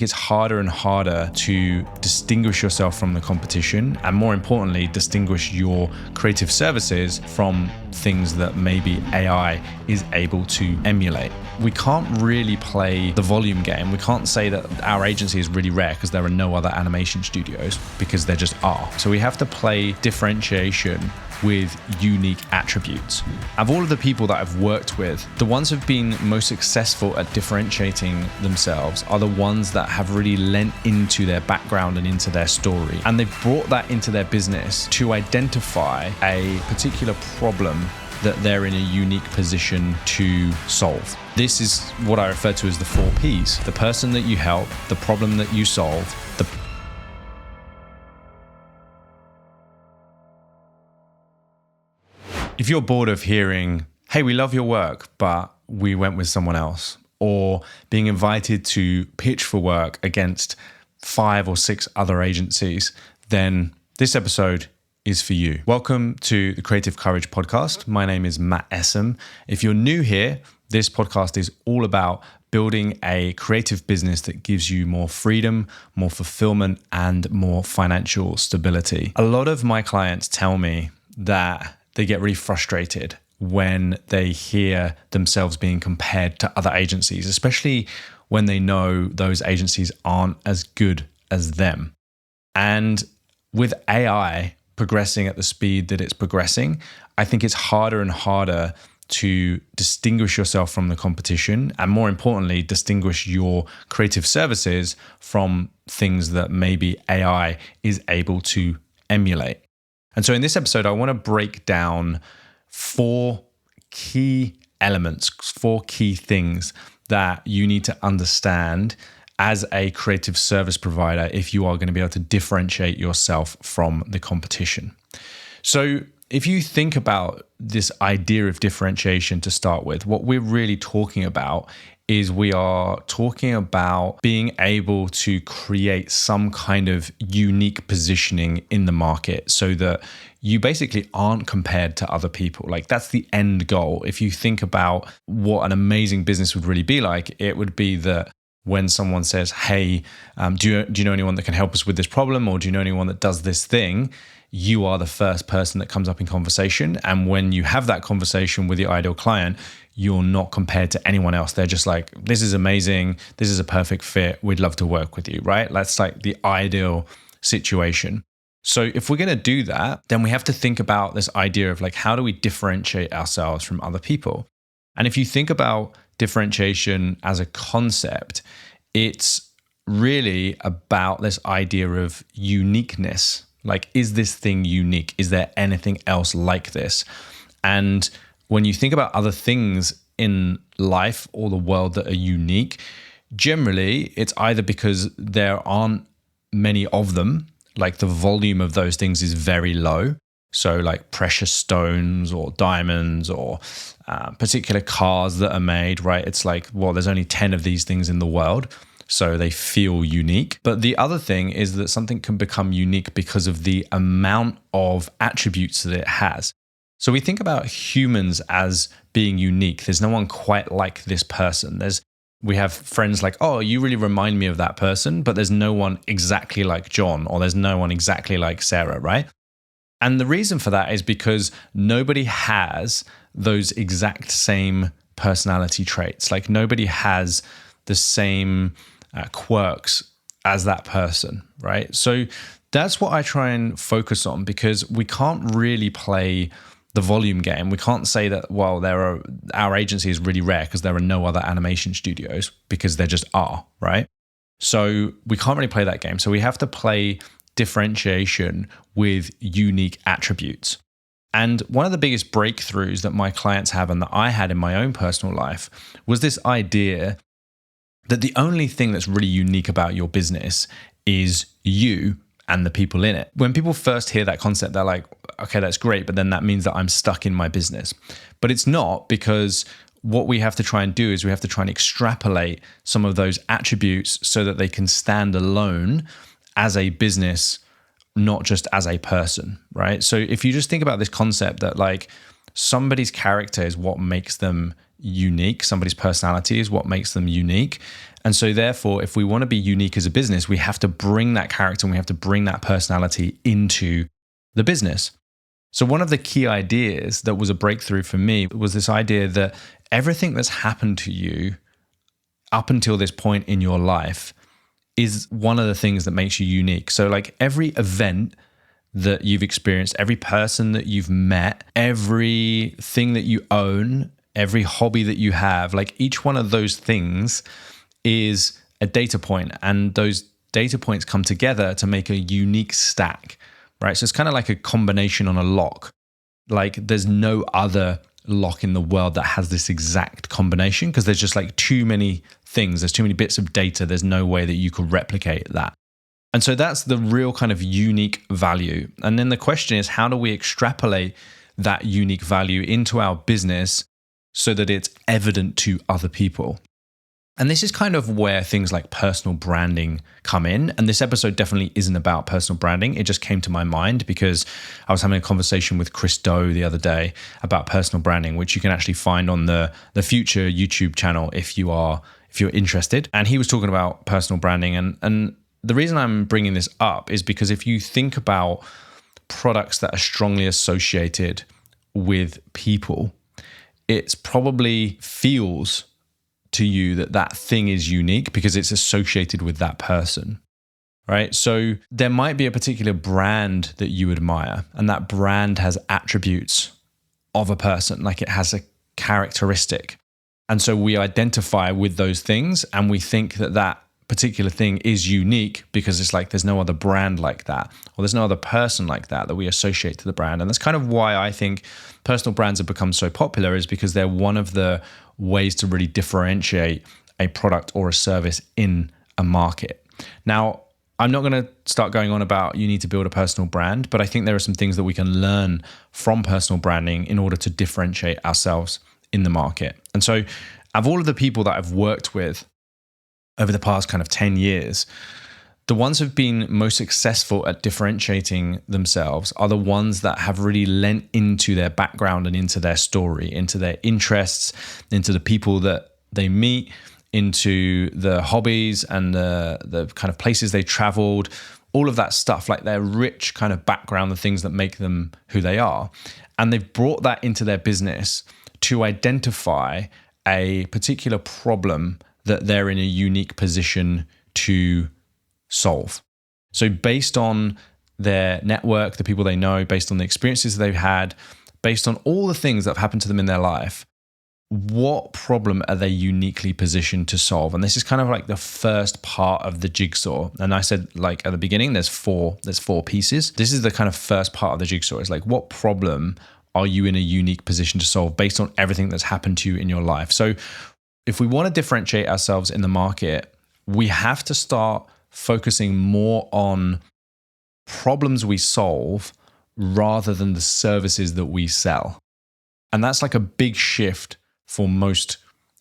It's harder and harder to distinguish yourself from the competition, and more importantly, distinguish your creative services from things that maybe AI is able to emulate. We can't really play the volume game. We can't say that our agency is really rare because there are no other animation studios, because there just are. So we have to play differentiation with unique attributes. Of all of the people that I've worked with, the ones who've been most successful at differentiating themselves are the ones that have really lent into their background and into their story. And they've brought that into their business to identify a particular problem that they're in a unique position to solve. This is what I refer to as the 4 Ps. The person that you help, the problem that you solve, the If you're bored of hearing, hey, we love your work, but we went with someone else, or being invited to pitch for work against 5 or 6 other agencies, then this episode is for you. Welcome to the Creative Courage podcast. My name is Matt Essam. If you're new here, this podcast is all about building a creative business that gives you more freedom, more fulfillment, and more financial stability. A lot of my clients tell me that they get really frustrated when they hear themselves being compared to other agencies, especially when they know those agencies aren't as good as them. And with AI progressing at the speed that it's progressing, I think it's harder and harder to distinguish yourself from the competition, and more importantly, distinguish your creative services from things that maybe AI is able to emulate. And so in this episode, I want to break down 4 key elements, 4 key things that you need to understand as a creative service provider if you are going to be able to differentiate yourself from the competition. So if you think about this idea of differentiation to start with, what we're really talking about is we are talking about being able to create some kind of unique positioning in the market so that you basically aren't compared to other people. Like, that's the end goal. If you think about what an amazing business would really be like, it would be that when someone says, hey, do you know anyone that can help us with this problem? Or do you know anyone that does this thing? You are the first person that comes up in conversation. And when you have that conversation with your ideal client, you're not compared to anyone else. They're just like, this is amazing. This is a perfect fit. We'd love to work with you, right? That's like the ideal situation. So if we're going to do that, then we have to think about this idea of like, how do we differentiate ourselves from other people? And if you think about differentiation as a concept, it's really about this idea of uniqueness. Like, is this thing unique? Is there anything else like this? And when you think about other things in life or the world that are unique, generally it's either because there aren't many of them, like the volume of those things is very low. So like precious stones or diamonds or particular cars that are made, right? It's like, well, there's only 10 of these things in the world, so they feel unique. But the other thing is that something can become unique because of the amount of attributes that it has. So we think about humans as being unique. There's no one quite like this person. We have friends like, oh, you really remind me of that person, but there's no one exactly like John, or there's no one exactly like Sarah, right? And the reason for that is because nobody has those exact same personality traits. Like, nobody has the same quirks as that person, right? So that's what I try and focus on, because we can't really play the volume game. We can't say that, well, our agency is really rare because there are no other animation studios, because there just are, right? So we can't really play that game. So we have to play differentiation with unique attributes. And one of the biggest breakthroughs that my clients have, and that I had in my own personal life, was this idea that the only thing that's really unique about your business is you and the people in it. When people first hear that concept, they're like, okay, that's great, but then that means that I'm stuck in my business. But it's not, because what we have to try and do is we have to try and extrapolate some of those attributes so that they can stand alone as a business, not just as a person, right? So if you just think about this concept that like somebody's character is what makes them unique. Somebody's personality is what makes them unique. And so therefore, if we want to be unique as a business, we have to bring that character and we have to bring that personality into the business. So one of the key ideas that was a breakthrough for me was this idea that everything that's happened to you up until this point in your life is one of the things that makes you unique. So like every event that you've experienced, every person that you've met, everything that you own, every hobby that you have, like each one of those things is a data point, and those data points come together to make a unique stack, right? So it's kind of like a combination on a lock. Like there's no other lock in the world that has this exact combination because there's just like too many things. There's too many bits of data. There's no way that you could replicate that. And so that's the real kind of unique value. And then the question is, how do we extrapolate that unique value into our business so that it's evident to other people? And this is kind of where things like personal branding come in. And this episode definitely isn't about personal branding. It just came to my mind because I was having a conversation with Chris Do the other day about personal branding, which you can actually find on the Future YouTube channel if you're interested. And he was talking about personal branding. And the reason I'm bringing this up is because if you think about products that are strongly associated with people, it's probably feels to you that thing is unique because it's associated with that person, right? So there might be a particular brand that you admire, and that brand has attributes of a person, like it has a characteristic. And so we identify with those things and we think that particular thing is unique because it's like there's no other brand like that, or there's no other person like that we associate to the brand. And that's kind of why I think personal brands have become so popular, is because they're one of the ways to really differentiate a product or a service in a market. Now, I'm not going to start going on about you need to build a personal brand, but I think there are some things that we can learn from personal branding in order to differentiate ourselves in the market. And so of all of the people that I've worked with over the past kind of 10 years, the ones who've been most successful at differentiating themselves are the ones that have really lent into their background and into their story, into their interests, into the people that they meet, into the hobbies and the kind of places they traveled, all of that stuff, like their rich kind of background, the things that make them who they are. And they've brought that into their business to identify a particular problem that they're in a unique position to solve. So based on their network, the people they know, based on the experiences they've had, based on all the things that have happened to them in their life, what problem are they uniquely positioned to solve? And this is kind of like the first part of the jigsaw. And I said, like at the beginning, there's four pieces. This is the kind of first part of the jigsaw. It's like, what problem are you in a unique position to solve based on everything that's happened to you in your life? So if we want to differentiate ourselves in the market, we have to start focusing more on problems we solve rather than the services that we sell. And that's like a big shift for most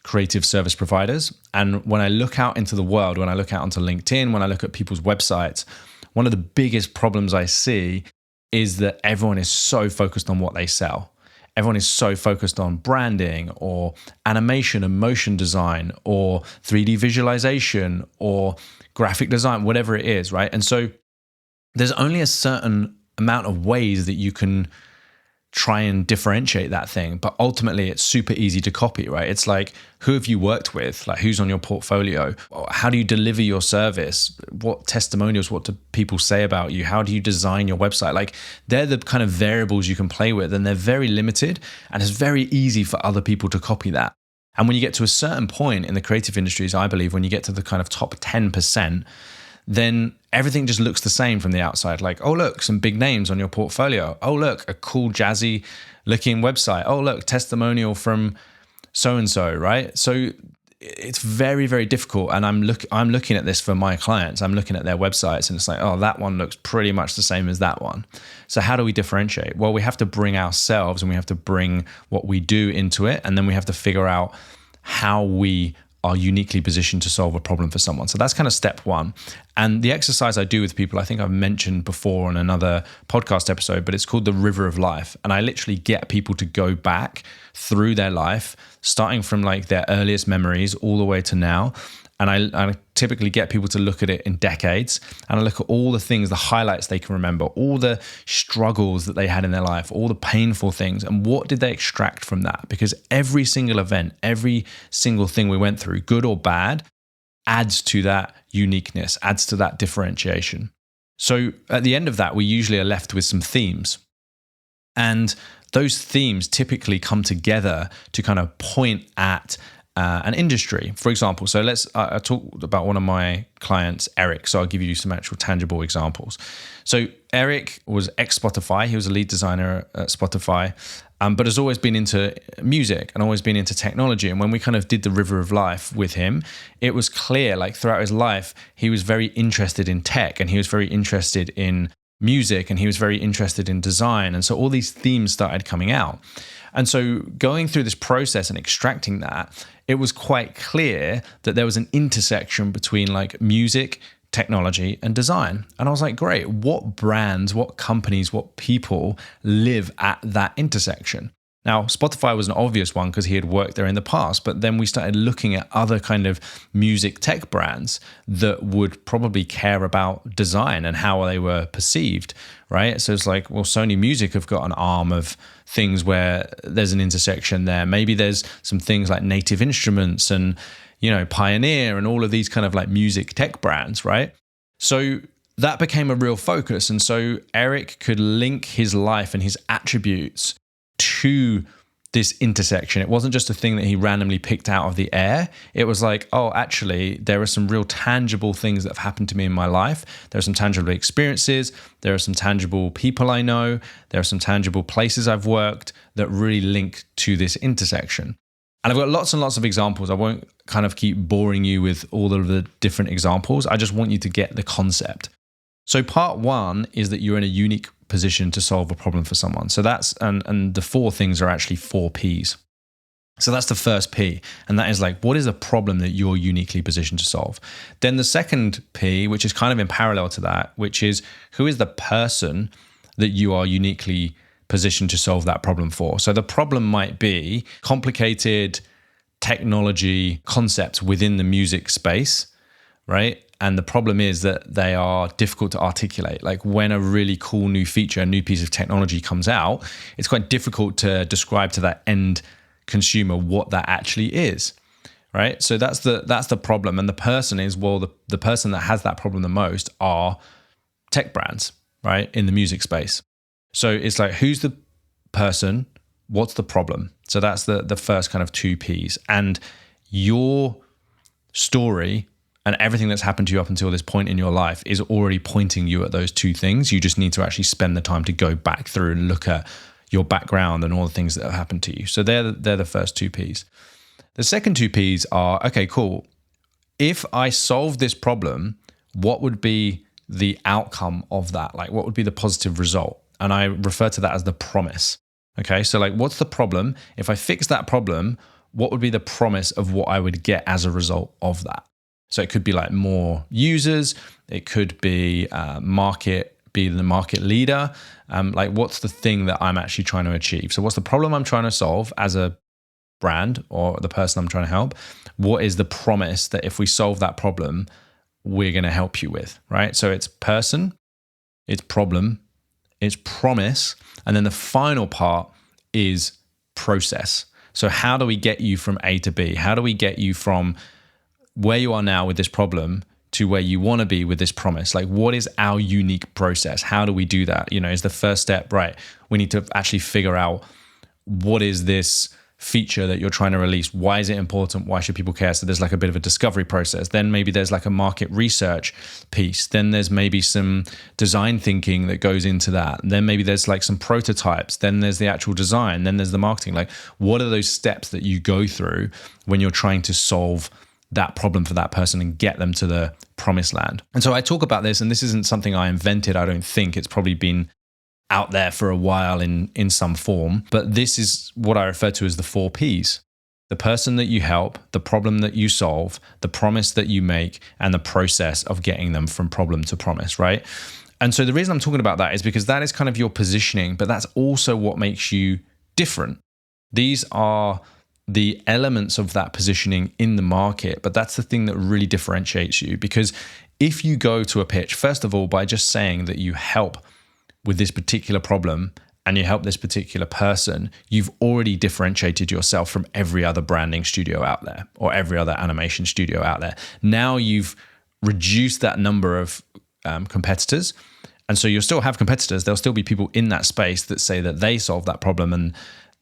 creative service providers. And when I look out into the world, when I look out onto LinkedIn, when I look at people's websites, one of the biggest problems I see is that everyone is so focused on what they sell. Everyone is so focused on branding or animation and motion design or 3D visualization or graphic design, whatever it is, right? And so there's only a certain amount of ways that you can try and differentiate that thing, but ultimately it's super easy to copy, right? It's like, who have you worked with? Like, who's on your portfolio? How do you deliver your service? What testimonials, what do people say about you? How do you design your website? Like, they're the kind of variables you can play with, and they're very limited, and it's very easy for other people to copy that. And when you get to a certain point in the creative industries, I believe when you get to the kind of top 10%, then everything just looks the same from the outside. Like, oh, look, some big names on your portfolio. Oh, look, a cool jazzy looking website. Oh, look, testimonial from so-and-so, right? So it's very, very difficult. And I'm looking at this for my clients. I'm looking at their websites and it's like, oh, that one looks pretty much the same as that one. So how do we differentiate? Well, we have to bring ourselves and we have to bring what we do into it. And then we have to figure out how we are uniquely positioned to solve a problem for someone. So that's kind of step one. And the exercise I do with people, I think I've mentioned before on another podcast episode, but it's called the River of Life. And I literally get people to go back through their life, starting from like their earliest memories all the way to now. And I typically get people to look at it in decades, and I look at all the things, the highlights they can remember, all the struggles that they had in their life, all the painful things, and what did they extract from that? Because every single event, every single thing we went through, good or bad, adds to that uniqueness, adds to that differentiation. So at the end of that, we usually are left with some themes. And those themes typically come together to kind of point at an industry, for example. So I talked about one of my clients, Eric. So I'll give you some actual tangible examples. So Eric was ex-Spotify. He was a lead designer at Spotify, but has always been into music and always been into technology. And when we kind of did the River of Life with him, it was clear, like throughout his life, he was very interested in tech, and he was very interested in music, and he was very interested in design. And so all these themes started coming out. And so going through this process and extracting that, it was quite clear that there was an intersection between like music, technology, and design. And I was like, great, what brands, what companies, what people live at that intersection? Now, Spotify was an obvious one because he had worked there in the past, but then we started looking at other kind of music tech brands that would probably care about design and how they were perceived, right? So it's like, well, Sony Music have got an arm of things where there's an intersection there. Maybe there's some things like Native Instruments and, Pioneer and all of these kind of like music tech brands, right? So that became a real focus. And so Eric could link his life and his attributes to this intersection. It wasn't just a thing that he randomly picked out of the air. It was like, oh, actually, there are some real tangible things that have happened to me in my life. There are some tangible experiences. There are some tangible people I know. There are some tangible places I've worked that really link to this intersection. And I've got lots and lots of examples. I won't kind of keep boring you with all of the different examples. I just want you to get the concept. So part one is that you're in a unique position to solve a problem for someone. So that's, and the four things are actually 4 Ps. So that's the first P. And that is like, what is the problem that you're uniquely positioned to solve? Then the second P, which is kind of in parallel to that, which is who is the person that you are uniquely positioned to solve that problem for? So the problem might be complicated technology concepts within the music space, right? And the problem is that they are difficult to articulate. Like when a really cool new feature, a new piece of technology comes out, it's quite difficult to describe to that end consumer what that actually is, right? So that's the problem. And the person is, well, the person that has that problem the most are tech brands, right, in the music space. So it's like, who's the person? What's the problem? So that's the first kind of 2 Ps. And your story and everything that's happened to you up until this point in your life is already pointing you at those 2 things. You just need to actually spend the time to go back through and look at your background and all the things that have happened to you. So they're the first 2 Ps. The second 2 Ps are, okay, cool. If I solve this problem, what would be the outcome of that? Like what would be the positive result? And I refer to that as the promise. Okay, so like what's the problem? If I fix that problem, what would be the promise of what I would get as a result of that? So it could be like more users. It could be the market leader. Like what's the thing that I'm actually trying to achieve? So what's the problem I'm trying to solve as a brand or the person I'm trying to help? What is the promise that if we solve that problem, we're going to help you with, right? So it's person, it's problem, it's promise. And then the final part is process. So how do we get you from A to B? How do we get you from where you are now with this problem to where you want to be with this promise? Like what is our unique process? How do we do that? Is the first step, right? We need to actually figure out what is this feature that you're trying to release? Why is it important? Why should people care? So there's like a bit of a discovery process. Then maybe there's like a market research piece. Then there's maybe some design thinking that goes into that. Then maybe there's like some prototypes. Then there's the actual design. Then there's the marketing. Like what are those steps that you go through when you're trying to solve that problem for that person and get them to the promised land? And so I talk about this, and this isn't something I invented. I don't think it's probably been out there for a while in some form, but this is what I refer to as the 4 Ps. the person that you help, the problem that you solve, the promise that you make, and the process of getting them from problem to promise, right? And so the reason I'm talking about that is because that is kind of your positioning, but that's also what makes you different. These are the elements of that positioning in the market, but that's the thing that really differentiates you. Because if you go to a pitch, first of all, by just saying that you help with this particular problem and you help this particular person, you've already differentiated yourself from every other branding studio out there or every other animation studio out there. Now you've reduced that number of competitors. And so you'll still have competitors. There'll still be people in that space that say that they solve that problem and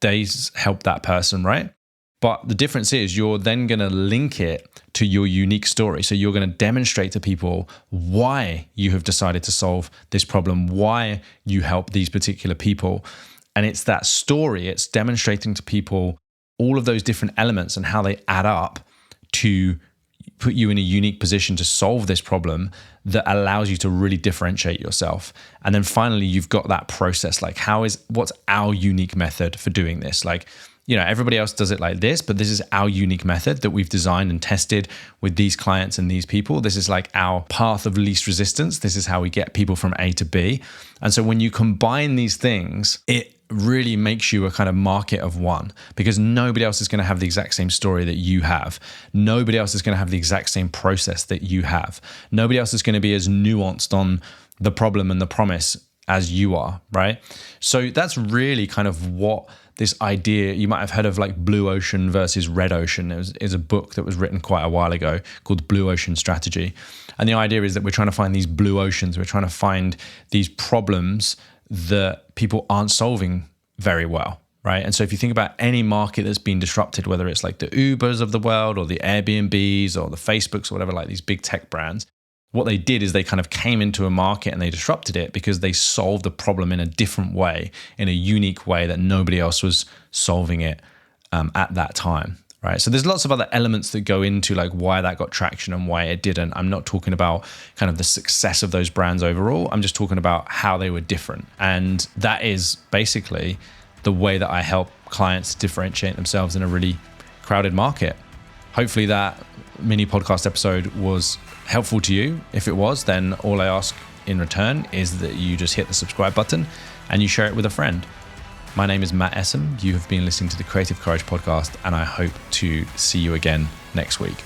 they help that person, right? But the difference is you're then going to link it to your unique story. So you're going to demonstrate to people why you have decided to solve this problem, why you help these particular people. And it's that story, it's demonstrating to people all of those different elements and how they add up to put you in a unique position to solve this problem that allows you to really differentiate yourself. And then finally, you've got that process, like what's our unique method for doing this? Like, everybody else does it like this, but this is our unique method that we've designed and tested with these clients and these people. This is like our path of least resistance. This is how we get people from A to B. And so when you combine these things, it really makes you a kind of market of one, because nobody else is going to have the exact same story that you have. Nobody else is going to have the exact same process that you have. Nobody else is going to be as nuanced on the problem and the promise as you are, right? So that's really kind of what this idea, you might have heard of like blue ocean versus red ocean. Is a book that was written quite a while ago called Blue Ocean Strategy. And the idea is that we're trying to find these blue oceans. We're trying to find these problems that people aren't solving very well, right? And so if you think about any market that's been disrupted, whether it's like the Ubers of the world or the Airbnbs or the Facebooks or whatever, like these big tech brands, what they did is they kind of came into a market and they disrupted it because they solved a problem in a different way, in a unique way that nobody else was solving it at that time, right? So there's lots of other elements that go into like why that got traction and why it didn't. I'm not talking about kind of the success of those brands overall. I'm just talking about how they were different. And that is basically the way that I help clients differentiate themselves in a really crowded market. Hopefully that mini podcast episode was helpful to you. If it was, then all I ask in return is that you just hit the subscribe button and you share it with a friend. My name is Matt Essam. You have been listening to the Creative Courage podcast, and I hope to see you again next week.